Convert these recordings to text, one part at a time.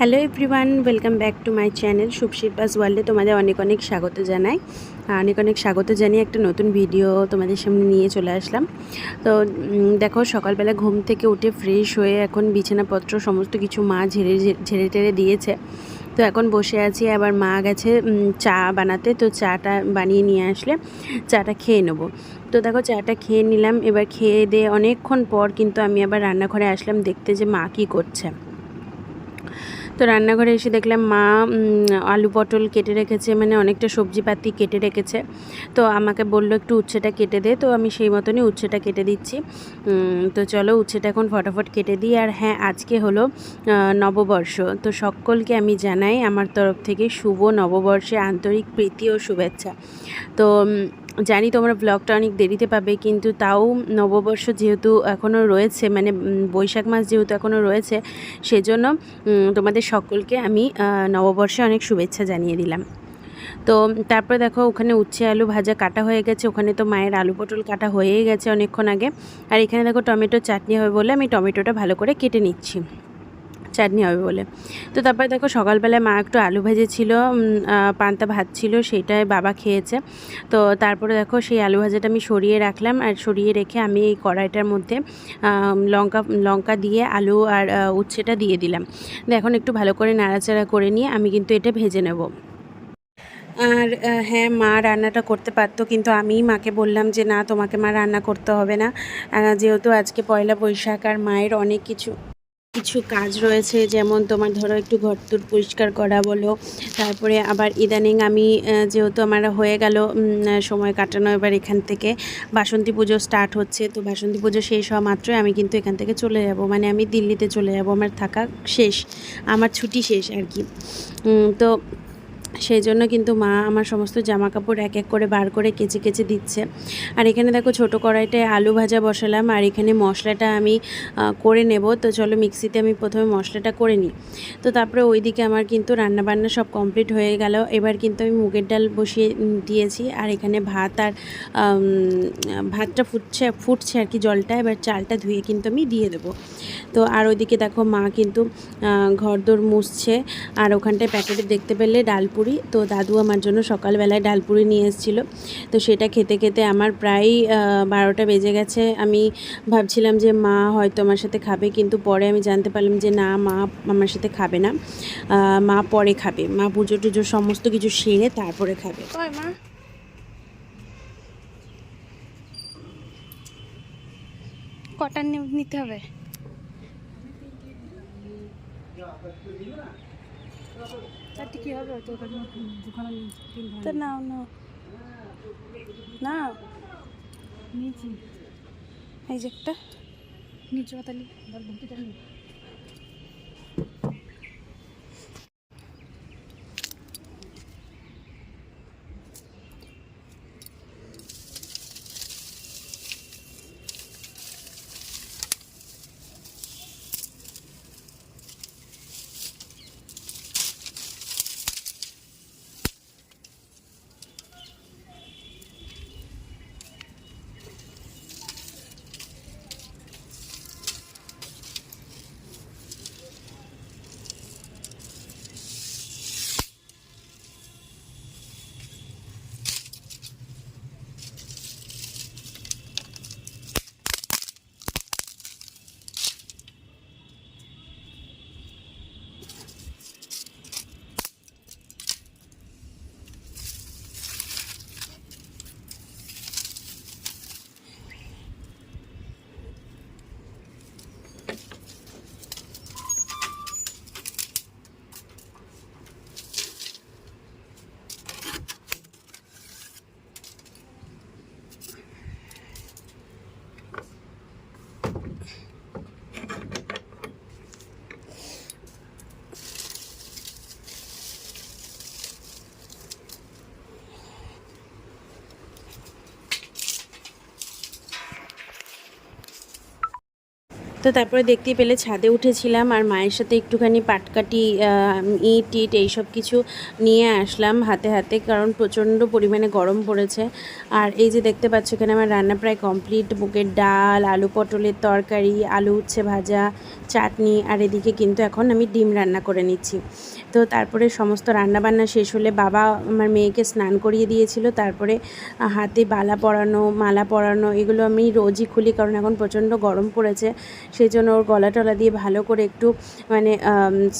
Hello everyone, welcome back to my channel শুভশিল্পাস ওয়ার্ল্ডে তোমাদের অনেক অনেক স্বাগত জানাই। অনেক অনেক স্বাগত জানিয়ে একটা নতুন ভিডিও তোমাদের সামনে নিয়ে চলে আসলাম। তো দেখো, সকালবেলা ঘুম থেকে উঠে ফ্রেশ হয়ে এখন বিছানাপত্র সমস্ত কিছু মা ঝেড়ে টেড়ে দিয়েছে। তো এখন বসে আছি, আবার মা গেছে চা বানাতে, তো চাটা বানিয়ে নিয়ে আসলে চাটা খেয়ে নেবো। তো দেখো, চাটা খেয়ে নিলাম। এবার খেয়ে দিয়ে অনেকক্ষণ পর কিন্তু আমি আবার রান্নাঘরে আসলাম দেখতে যে মা কী করছে। তো রান্নাঘরে এসে দেখলাম মা আলু পটল কেটে রেখেছে, মানে অনেকটা সবজিপাতি কেটে রেখেছে। তো আমাকে বললো একটু উচ্ছেটা কেটে দে, তো আমি সেই মতনই উচ্ছেটা কেটে দিচ্ছি। তো চলো উচ্ছেটা এখন ফটাফট কেটে দিই। আর হ্যাঁ, আজকে হলো নববর্ষ। তো সকলকে আমি জানাই আমার তরফ থেকে শুভ নববর্ষে আন্তরিক প্রীতি ও শুভেচ্ছা। তো জানি তোমরা ব্লগটা অনেক দেরিতে পাবে, কিন্তু তাও নববর্ষ যেহেতু এখনও রয়েছে, মানে বৈশাখ মাস যেহেতু এখনও রয়েছে, সেজন্য তোমাদের সকলকে আমি নববর্ষে অনেক শুভেচ্ছা জানিয়ে দিলাম। তো তারপরে দেখো, ওখানে উচ্ছে আলু ভাজা কাটা হয়ে গেছে, ওখানে তো মায়ের আলু পটল কাটা হয়েই গেছে অনেকক্ষণ আগে। আর এখানে দেখো টমেটো চাটনি হবে বলে আমি টমেটোটা ভালো করে কেটে নিচ্ছি, চাটনি হবে বলে। তো তারপরে দেখো, সকালবেলায় মা একটু আলু ভেজেছিল, পান্তা ভাত ছিল, সেইটাই বাবা খেয়েছে। তো তারপরে দেখো, সেই আলু ভাজাটা আমি সরিয়ে রাখলাম, আর সরিয়ে রেখে আমি এই কড়াইটার মধ্যে লঙ্কা দিয়ে আলু আর উচ্ছেটা দিয়ে দিলাম। এখন একটু ভালো করে নাড়াচাড়া করে নিয়ে আমি কিন্তু এটা ভেজে নেব। আর হ্যাঁ, মা রান্নাটা করতে পারতো, কিন্তু আমি মাকে বললাম যে না, তোমাকে মা রান্না করতে হবে না, যেহেতু আজকে পয়লা বৈশাখ আর মায়ের অনেক কিছু কাজ রয়েছে, যেমন তোমার ধরো একটু ঘরদোর পরিষ্কার করা বলো, তারপরে আবার ইদানিং আমি যেহেতু আমার হয়ে গেল সময় কাটানো, এবার এখান থেকে বাসন্তী পুজো স্টার্ট হচ্ছে। তো বাসন্তী পুজো শেষ হওয়া মাত্রই আমি কিন্তু এখান থেকে চলে যাব, মানে আমি দিল্লিতে চলে যাব, আমার থাকা শেষ, আমার ছুটি শেষ আর কি। তো সেই জন্য কিন্তু মা আমার সমস্ত জামা কাপড় এক এক করে বার করে কেচে কেচে দিচ্ছে। আর এখানে দেখো, ছোটো কড়াইটায় আলু ভাজা বসালাম, আর এখানে মশলাটা আমি করে নেব। তো চলো মিক্সিতে আমি প্রথমে মশলাটা করে নিই। তো তারপরে ওইদিকে আমার কিন্তু রান্নাবান্না সব কমপ্লিট হয়ে গেল। এবার কিন্তু আমি মুগের ডাল বসিয়ে দিয়েছি, আর এখানে ভাত আর ভাতটা ফুটছে আর কি, জলটা। এবার চালটা ধুয়ে কিন্তু আমি দিয়ে দেবো। তো আর ওইদিকে দেখো, মা কিন্তু ঘরদোর মুছছে, আর ওখানটায় প্যাকেটে দেখতে পেলে ডালপুরি। তো দাদু আমার জন্য সকালবেলায় ডালপুরি নিয়ে এসেছিলো। তো সেটা খেতে খেতে আমার প্রায় 12টা বেজে গেছে। আমি ভাবছিলাম যে মা হয়তো আমার সাথে খাবে, কিন্তু পরে আমি জানতে পারলাম যে না, মা আমার সাথে খাবে না, মা পরে খাবে, মা পুজো টুজো সমস্ত কিছু সেরে তারপরে খাবে। মা কটা নিতে হবে? চারটি কি হবে? তো নাও নাও না, নিয়েছি এই যে একটা নিচু পাতালি ভর্তিটা নিয়ে। তো তারপরে দেখতেই পেলে ছাদে উঠেছিলাম আর মায়ের সাথে একটুখানি পাটকাঠি ইট টিট এইসব কিছু নিয়ে আসলাম হাতে হাতে, কারণ প্রচণ্ড পরিমাণে গরম পড়েছে। আর এই যে দেখতে পাচ্ছ এখানে আমার রান্না প্রায় কমপ্লিট। মুগের ডাল, আলু পটলের তরকারি, আলু উচ্ছে ভাজা, চাটনি, আর এদিকে কিন্তু এখন আমি ডিম রান্না করে নিচ্ছি। তো তারপরে সমস্ত রান্নাবান্না শেষ হলে বাবা আমার মেয়েকে স্নান করিয়ে দিয়েছিল। তারপরে হাতে বালা পরানো, মালা পরানো, এগুলো আমি রোজই খুলি, কারণ এখন প্রচণ্ড গরম পড়েছে। সেই জন্য ওর গলা টলা দিয়ে ভালো করে একটু মানে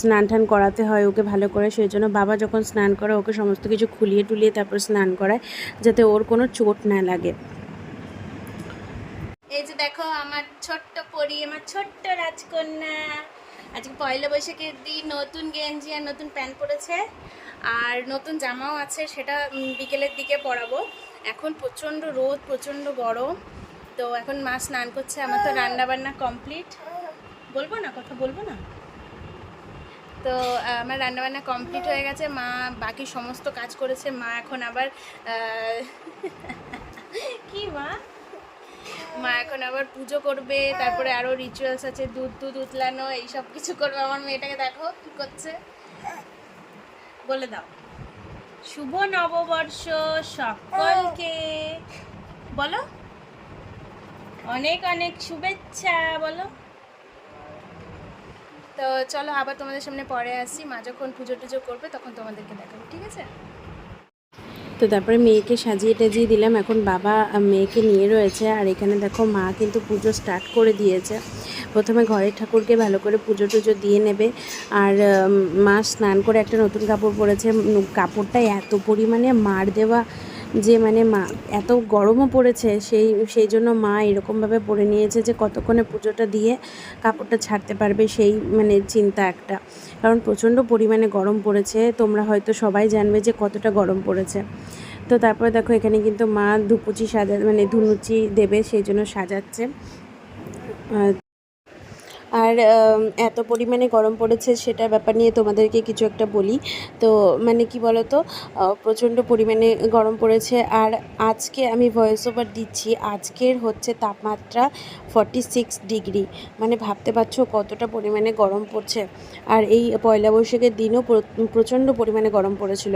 স্নান টান করাতে হয় ওকে ভালো করে। সেই জন্য বাবা যখন স্নান করে ওকে সমস্ত কিছু খুলিয়ে টুলিয়ে তারপর স্নান করায়, যাতে ওর কোনো চোট না লাগে। এই যে দেখো আমার ছোট্ট পরি, আমার ছোট্ট রাজকন্যা আজকে পয়লা বৈশাখের দিন নতুন গেঞ্জি আর নতুন প্যান্ট পরেছে, আর নতুন জামাও আছে, সেটা বিকেলের দিকে পরাবো। এখন প্রচণ্ড রোদ, প্রচণ্ড গরম। তো এখন মা স্নান করছে, আমার তো রান্না বান্না কমপ্লিট। বলবো না, কথা বলবো না। তো আমার রান্নাবান্না কমপ্লিট হয়ে গেছে, মা বাকি সমস্ত কাজ করেছে। মা এখন আবার কি মা এখন আবার পুজো করবে, তারপরে আরও রিচুয়ালস আছে, দুধ উতলানো, এইসব কিছু করবে। আমার মেয়েটাকে দেখো কি করছে, বলে দাও শুভ নববর্ষ সকলকে, বলো অনেক অনেক শুভেচ্ছা বলো। তো চলো আবার তোমাদের সামনে পরে আসি, মা যখন পুজো টুজো করবে তখন তোমাদেরকে দেখাবো, ঠিক আছে? তো তারপরে মেয়েকে সাজিয়ে টাজিয়ে দিলাম, এখন বাবা মেয়েকে নিয়ে রয়েছে। আর এখানে দেখো মা কিন্তু পুজো স্টার্ট করে দিয়েছে। প্রথমে ঘরের ঠাকুরকে ভালো করে পুজো টুজো দিয়ে নেবে। আর মা স্নান করে একটা নতুন কাপড় পরেছে। কাপড়টা এত পরিমাণে মার দেওয়া যে মানে মা এত গরমও পড়েছে, সেই জন্য মা এরকমভাবে পরে নিয়েছে যে কতক্ষণে পুজোটা দিয়ে কাপড়টা ছাড়তে পারবে, সেই মানে চিন্তা একটা। কারণ প্রচণ্ড পরিমাণে গরম পড়েছে, তোমরা হয়তো সবাই জানবে যে কতটা গরম পড়েছে। তো তারপরে দেখো এখানে কিন্তু মা ধুপুচি মানে ধুনুচি দেবে, সেই জন্য সাজাচ্ছে। আর এত পরিমাণে গরম পড়েছে সেটার ব্যাপার নিয়ে তোমাদেরকে কিছু একটা বলি। তো মানে কি বলো তো, প্রচণ্ড পরিমাণে গরম পড়েছে। আর আজকে আমি ভয়েস ওভার দিচ্ছি, আজকের হচ্ছে তাপমাত্রা 46 ডিগ্রি, মানে ভাবতে পারছো কতটা পরিমাণে গরম পড়ছে। আর এই পয়লা বৈশাখের দিনও প্রচণ্ড পরিমাণে গরম পড়েছিল।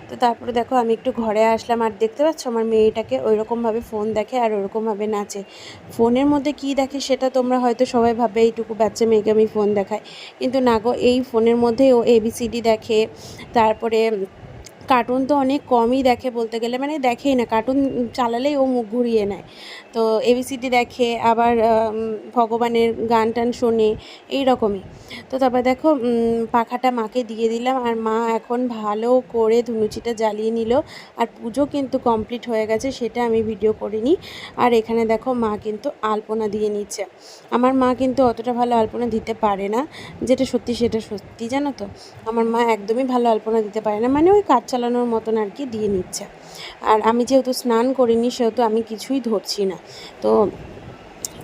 তো তারপরে দেখো আমি একটু ঘরে আসলাম, আর দেখতে পাচ্ছ আমার মেয়েটাকে ওইরকমভাবে ফোন দেখে আর ওরকমভাবে নাচে। ফোনের মধ্যে কি দেখে সেটা তোমরা হয়তো সবাই ভাবে এইটুকু বাচ্চা মেয়েকে আমি ফোন দেখাই, কিন্তু না গো, এই ফোনের মধ্যে ও ABCD দেখে। তারপরে কার্টুন তো অনেক কমই দেখে বলতে গেলে, মানে দেখেই না, কার্টুন চালালেই ও মুখ ঘুরিয়ে নেয়। তো ABCD দেখে, আবার ভগবানের গান টান শোনে, এই রকমই। তো তারপর দেখো পাখাটা মাকে দিয়ে দিলাম, আর মা এখন ভালো করে ধুনুচিটা জ্বালিয়ে নিল। আর পুজো কিন্তু কমপ্লিট হয়ে গেছে, সেটা আমি ভিডিও করিনি। আর এখানে দেখো মা কিন্তু আলপনা দিয়ে নিচ্ছে। আমার মা কিন্তু অতটা ভালো আলপনা দিতে পারে না, যেটা সত্যি সেটা সত্যি, জানো তো। আমার মা একদমই ভালো আলপনা দিতে পারে না, মানে ওই কাজ চালানোর মতন আর কি দিয়ে নিচ্ছে। আর আমি যেহেতু স্নান করিনি সেহেতু আমি কিছুই ধরছি না। তো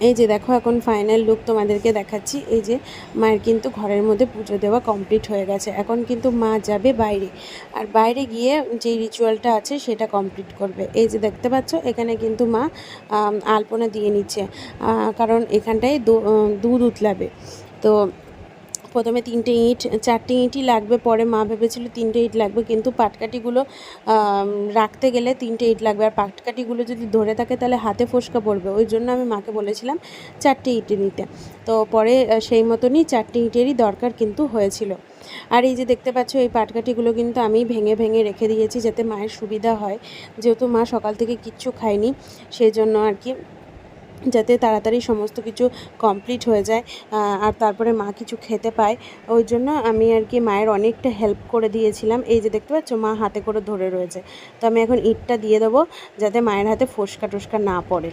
এই যে দেখো এখন ফাইনাল লুক তোমাদেরকে দেখাচ্ছি। এই যে মায়ের কিন্তু ঘরের মধ্যে পুজো দেওয়া কমপ্লিট হয়ে গেছে, এখন কিন্তু মা যাবে বাইরে, আর বাইরে গিয়ে যে রিচুয়ালটা আছে সেটা কমপ্লিট করবে। এই যে দেখতে পাচ্ছ এখানে কিন্তু মা আলপনা দিয়ে নিচ্ছে, কারণ এখানটায় দুধ উতলাবে। তো প্রথমে 3টে ইঁট 4টে ইঁটই লাগবে, পরে মা ভেবেছিল 3টে ইঁট লাগবে, কিন্তু পাটকাঠিগুলো রাখতে গেলে 3টে ইঁট লাগবে, আর পাটকাঠিগুলো যদি ধরে থাকে তাহলে হাতে ফোসকা পড়বে। ওই জন্য আমি মাকে বলেছিলাম 4টে ইঁটে নিতে। তো পরে সেই মতনই 4টে ইঁটেরই দরকার কিন্তু হয়েছিল। আর এই যে দেখতে পাচ্ছ এই পাটকাঠিগুলো কিন্তু আমি ভেঙে ভেঙে রেখে দিয়েছি যাতে মায়ের সুবিধা হয়, যেহেতু মা সকাল থেকে কিচ্ছু খায়নি, সেই জন্য আর কি, যাতে তাড়াতাড়ি সমস্ত কিছু কমপ্লিট হয়ে যায় আর তারপরে মা কিছু খেতে পায়। ওই জন্য আমি আর কি মায়ের অনেকটা হেল্প করে দিয়েছিলাম। এই যে দেখতে পাচ্ছ মা হাতে করে ধরে রয়েছে। তো আমি এখন ইঁটটা দিয়ে দেবো যাতে মায়ের হাতে ফোসকা টোসকা না পড়ে।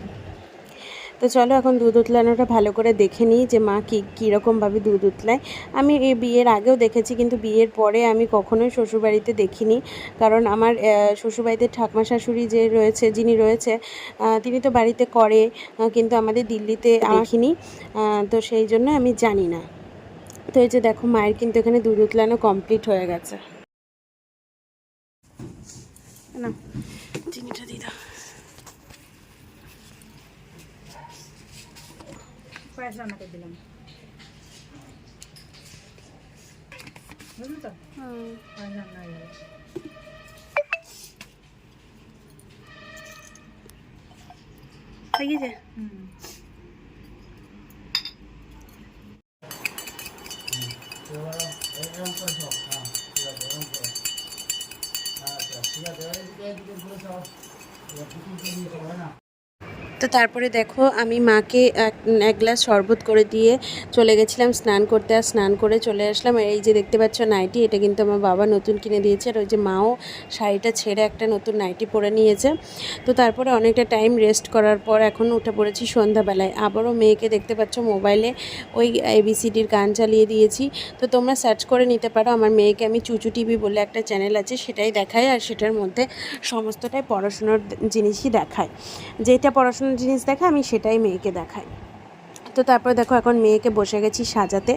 তো চলো এখন দুধ উতলানোটা ভালো করে দেখে নিই যে মা কীরকমভাবে দুধ উতলায়। আমি এই বিয়ের আগেও দেখেছি, কিন্তু বিয়ের পরে আমি কখনোই শ্বশুরবাড়িতে দেখিনি, কারণ আমার শ্বশুরবাড়িতে ঠাকমা শাশুড়ি যে রয়েছে, যিনি রয়েছে, তিনি তো বাড়িতে করে, কিন্তু আমাদের দিল্লিতে দেখিনি, তো সেই জন্য আমি জানি না। তো এই যে দেখো মায়ের কিন্তু এখানে দুধ উতলানো কমপ্লিট হয়ে গেছে। না চিনিটা দিদা পায়েস রান্না করে দিলাম, বুঝলি তো? পায়েস রান্না হয়ে গেল। হয়ে গেছে। তো তারপরে দেখো আমি মাকে এক গ্লাস শরবত করে দিয়ে চলে গেছিলাম স্নান করতে, আর স্নান করে চলে আসলাম। আর এই যে দেখতে পাচ্ছ নাইটি, এটা কিন্তু আমার বাবা নতুন কিনে দিয়েছে। আর ওই যে মাও শাড়িটা ছেড়ে একটা নতুন নাইটি পরে নিয়েছে। তো তারপরে অনেকটা টাইম রেস্ট করার পর এখন উঠে পড়েছি সন্ধ্যাবেলায়। আবারও মেয়েকে দেখতে পাচ্ছ মোবাইলে ওই ABCDর গান চালিয়ে দিয়েছি। তো তোমরা সার্চ করে নিতে পারো, আমার মেয়েকে আমি চুচু টিভি বলে একটা চ্যানেল আছে সেটাই দেখায়, আর সেটার মধ্যে সমস্তটাই পড়াশোনার জিনিসই দেখায়। যেটা পড়াশোনার জিনিস দেখায় আমি সেটাই মেয়েকে দেখাই। তো তারপর দেখো এখন মেয়েকে বসে গেছি সাজাতে।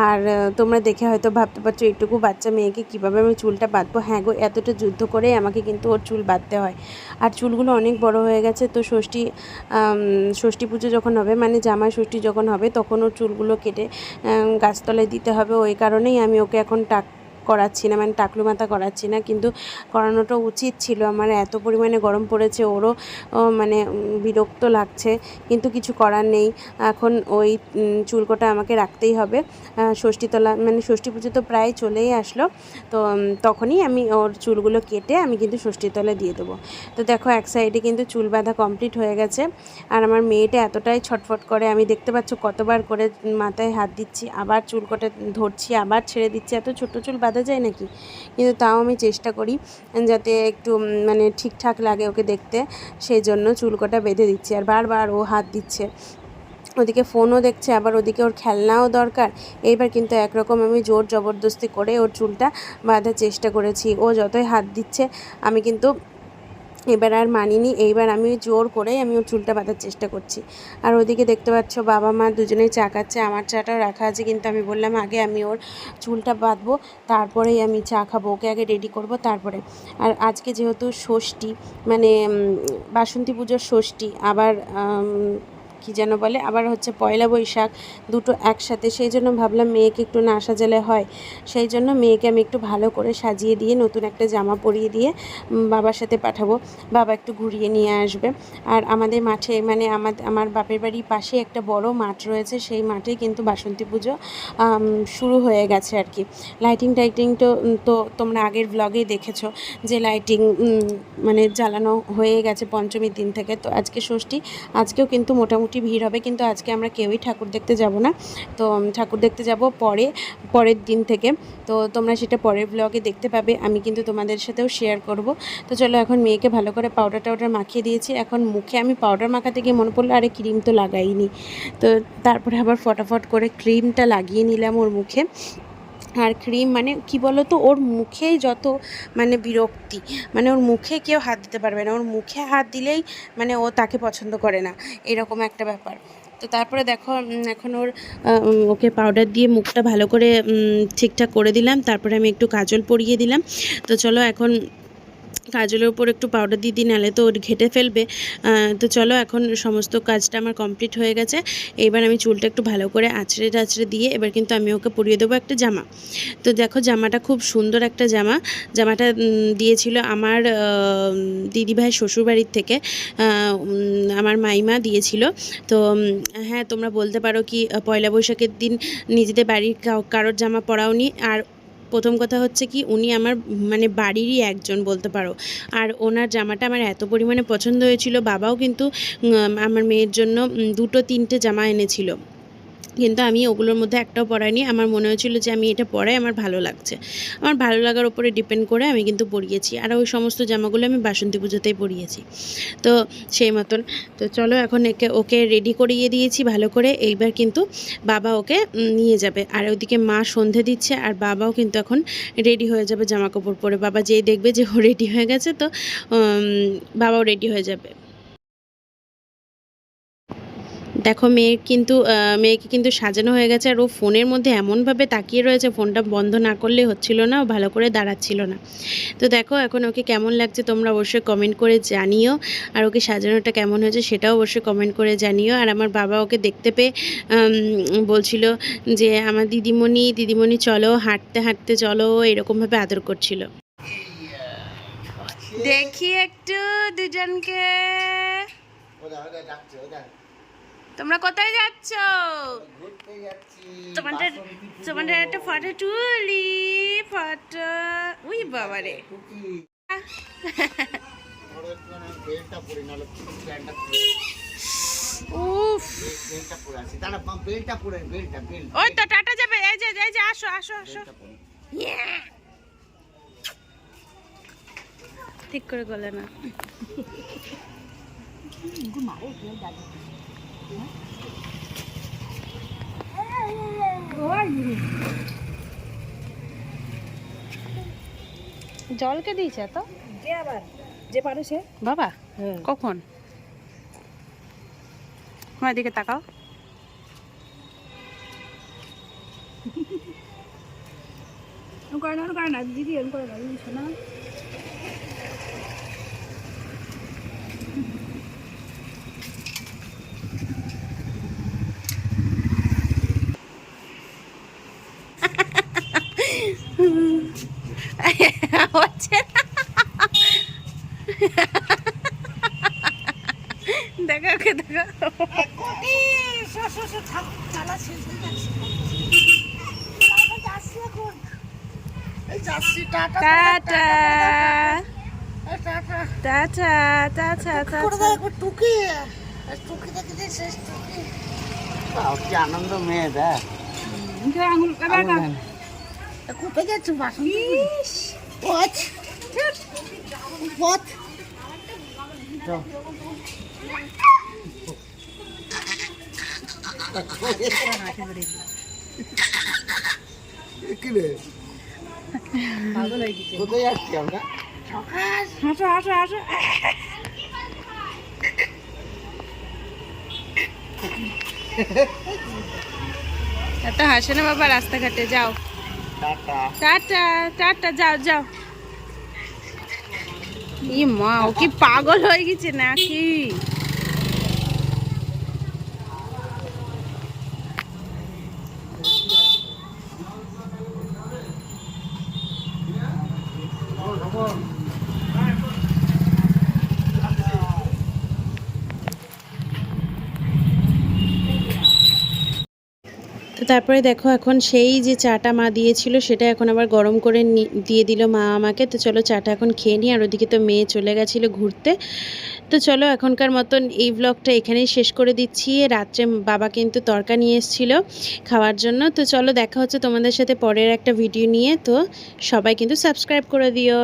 আর তোমরা দেখে হয়তো ভাবতে পারছো এইটুকু বাচ্চা মেয়েকে কীভাবে আমি চুলটা বাঁধবো। হ্যাঁ গো, এতটা যুদ্ধ করেই আমাকে কিন্তু ওর চুল বাঁধতে হয়। আর চুলগুলো অনেক বড় হয়ে গেছে। তো ষষ্ঠী পুজো যখন হবে, মানে জামাই ষষ্ঠী যখন হবে, তখন ওর চুলগুলো কেটে গাছতলায় দিতে হবে। ওই কারণেই আমি ওকে এখন করাচ্ছি না, মানে টাকলু মাথা করাচ্ছি না, কিন্তু করানোটা উচিত ছিল। আমার এত পরিমাণে গরম পড়েছে, ওরও মানে বিরক্ত লাগছে, কিন্তু কিছু করার নেই। এখন ওই চুলকোটা আমাকে রাখতেই হবে। ষষ্ঠীতলা মানে ষষ্ঠী পুজো তো প্রায় চলেই আসলো, তো তখনই আমি ওর চুলগুলো কেটে আমি কিন্তু ষষ্ঠীতলা দিয়ে দেবো। তো দেখো এক সাইডে কিন্তু চুল বাঁধা কমপ্লিট হয়ে গেছে। আর আমার মেয়েটা এতটাই ছটফট করে, আমি দেখতে পাচ্ছ কতবার করে মাথায় হাত দিচ্ছি, আবার চুলকোটা ধরছি, আবার ছেড়ে দিচ্ছি। এত ছোট চুল বাঁধা যায় নাকি? কিন্তু তাও আমি চেষ্টা করি যাতে একটু মানে ঠিকঠাক লাগে ওকে দেখতে, সেই জন্য চুলকোটা বেঁধে দিচ্ছি। আর বারবার ও হাত দিচ্ছে, ওদিকে ফোনও দেখছে, আবার ওদিকে ওর খেলনাও দরকার। এইবার কিন্তু একরকম আমি জোর জবরদস্তি করে ওর চুলটা বাঁধার চেষ্টা করেছি। ও যতই হাত দিচ্ছে আমি কিন্তু এবার আর মানিনি। এইবার আমি জোর করেই আমি ওর চুলটা বাঁধার চেষ্টা করছি। আর ওদিকে দেখতে পাচ্ছ বাবা মা দুজনেই চা খাচ্ছে, আমার চাটাও রাখা আছে, কিন্তু আমি বললাম আগে আমি ওর চুলটা বাঁধবো, তারপরেই আমি চা খাবো, ওকে আগে রেডি করব তারপরে। আর আজকে যেহেতু ষষ্ঠী, মানে বাসন্তী পুজোর ষষ্ঠী, আবার কী যেন বলে, আবার হচ্ছে পয়লা বৈশাখ, দুটো একসাথে, সেই জন্য ভাবলাম মেয়েকে একটু না সাজালে হয়। সেই জন্য মেয়েকে আমি একটু ভালো করে সাজিয়ে দিয়ে নতুন একটা জামা পরিয়ে দিয়ে বাবার সাথে পাঠাবো। বাবা একটু ঘুরিয়ে নিয়ে আসবে। আর আমাদের মাঠে, মানে আমার বাপের বাড়ির পাশে একটা বড় মাঠ রয়েছে, সেই মাঠেই কিন্তু বাসন্তী পুজো শুরু হয়ে গেছে আর কি। লাইটিং তো তোমরা আগের ব্লগেই দেখেছো যে লাইটিং মানে জ্বালানো হয়ে গেছে পঞ্চমীর দিন থেকে। তো আজকে ষষ্ঠী, আজকেও কিন্তু মোটামুটি ভিড় হবে, কিন্তু আজকে আমরা কেউই ঠাকুর দেখতে যাব না। তো ঠাকুর দেখতে যাব পরের দিন থেকে। তো তোমরা সেটা পরের ব্লগে দেখতে পাবে, আমি কিন্তু তোমাদের সাথেও শেয়ার করব। তো চলো এখন মেয়েকে ভালো করে পাউডার মাখিয়ে দিয়েছি। এখন মুখে আমি পাউডার মাখাতে গিয়ে মনে পড়লো আরে ক্রিম তো লাগাইনি। তো তারপরে আবার ফটাফট করে ক্রিমটা লাগিয়ে নিলাম ওর মুখে। আর ক্রিম মানে কি বলো তো, ওর মুখেই যত মানে বিরক্তি, মানে ওর মুখে কেউ হাত দিতে পারবে না, ওর মুখে হাত দিলেই মানে ও তাকে পছন্দ করে না, এরকম একটা ব্যাপার। তো তারপরে দেখো এখন ওকে পাউডার দিয়ে মুখটা ভালো করে ঠিকঠাক করে দিলাম। তারপরে আমি একটু কাজল পরিয়ে দিলাম। তো চলো এখন কাজলের উপর একটু পাউডার দিয়ে দিই, নাহলে তো ঘেটে ফেলবে। তো চলো এখন সমস্ত কাজটা আমার কমপ্লিট হয়ে গেছে। এবার আমি চুলটা একটু ভালো করে আঁচড়ে দিয়ে এবার কিন্তু আমি ওকে পরিয়ে দেবো একটা জামা। তো দেখো জামাটা খুব সুন্দর একটা জামাটা দিয়েছিল আমার দিদিভাই শ্বশুরবাড়ির থেকে, আমার মাইমা দিয়েছিল। তো হ্যাঁ, তোমরা বলতে পারো কি পয়লা বৈশাখের দিন নিজেদের বাড়ির কারোর জামা পরাওনি। আর প্রথম কথা হচ্ছে কি, উনি আমার মানে বাড়িরই একজন বলতে পারো। আর ওনার জামাটা আমার এত পরিমাণে পছন্দ হয়েছিল, বাবাও কিন্তু আমার মেয়ের জন্য 2-3টে জামা এনেছিল, কিন্তু আমি ওগুলোর মধ্যে একটাও পরাইনি। আমার মনে হয়েছিল যে আমি এটা পরাই আমার ভালো লাগছে, আমার ভালো লাগার উপরে ডিপেন্ড করে আমি কিন্তু পরিয়েছি। আর ওই সমস্ত জামাগুলো আমি বাসন্তী পুজোতেই পরিয়েছি, তো সেই মতন। তো চলো এখন ওকে রেডি করিয়ে দিয়েছি ভালো করে। এইবার কিন্তু বাবা ওকে নিয়ে যাবে। আর ওইদিকে মা সন্ধে দিচ্ছে, আর বাবাও কিন্তু এখন রেডি হয়ে যাবে জামা কাপড় পরে। বাবা যেই দেখবে যে ও রেডি হয়ে গেছে, তো বাবাও রেডি হয়ে যাবে। দেখো মেয়েকে কিন্তু সাজানো হয়ে গেছে, আর ও ফোনের মধ্যে এমনভাবে তাকিয়ে রয়েছে, ফোনটা বন্ধ না করলে হচ্ছিল না, ও ভালো করে দাঁড়াচ্ছিল না। তো দেখো এখন ওকে কেমন লাগছে তোমরা অবশ্যই কমেন্ট করে জানিও, আর ওকে সাজানোটা কেমন হয়েছে সেটাও অবশ্যই কমেন্ট করে জানিও। আর আমার বাবা ওকে দেখতে পেয়ে বলছিল যে আমার দিদিমণি চলো, হাঁটতে হাঁটতে চলো, এরকমভাবে আদর করছিল। দেখি একটু দুজনকে, তোমরা কোথায় যাচ্ছ? তোমাদের একটা ফটো তুলি, ফটো। উই বাবারে, উফ, ওই তো টাটা যাবে, এই যে আসো আসো আসো, ঠিক করে গলে না। জলকে দিয়েছে তো আবার যে পারে সে বাবা, কখন? আমার দিকে তাকাও। করে না দিদি, এরকম করে না শোনা। দেখো ওকে দেখো, টাটা টাটা টাটা। আনন্দ মেয়ে দেখ কোথায় যাচ্ছ বাসন? কোথায় যাচ্ছি আমরা? হাসো হাসো হাসো। এত হাসে না বাবা রাস্তাঘাটে, যাও টাটা। টাটা টাটা, যাও যাও। ই মা, ও কি পাগল হয়ে গেছে নাকি? তো তারপরে দেখো এখন সেই যে চাটা মা দিয়েছিল সেটা এখন আবার গরম করে দিয়ে দিল মা আমাকে। তো চলো চাটা এখন খেয়ে নিই, আর ওদিকে তো মেয়ে চলে গেছিলো ঘুরতে। তো চলো এখনকার মতন এই ব্লগটা এখানেই শেষ করে দিচ্ছি। রাত্রে বাবা কিন্তু তরকা নিয়ে এসেছিলো খাওয়ার জন্য। তো চলো দেখা হচ্ছে তোমাদের সাথে পরের একটা ভিডিও নিয়ে। তো সবাই কিন্তু সাবস্ক্রাইব করে দিও।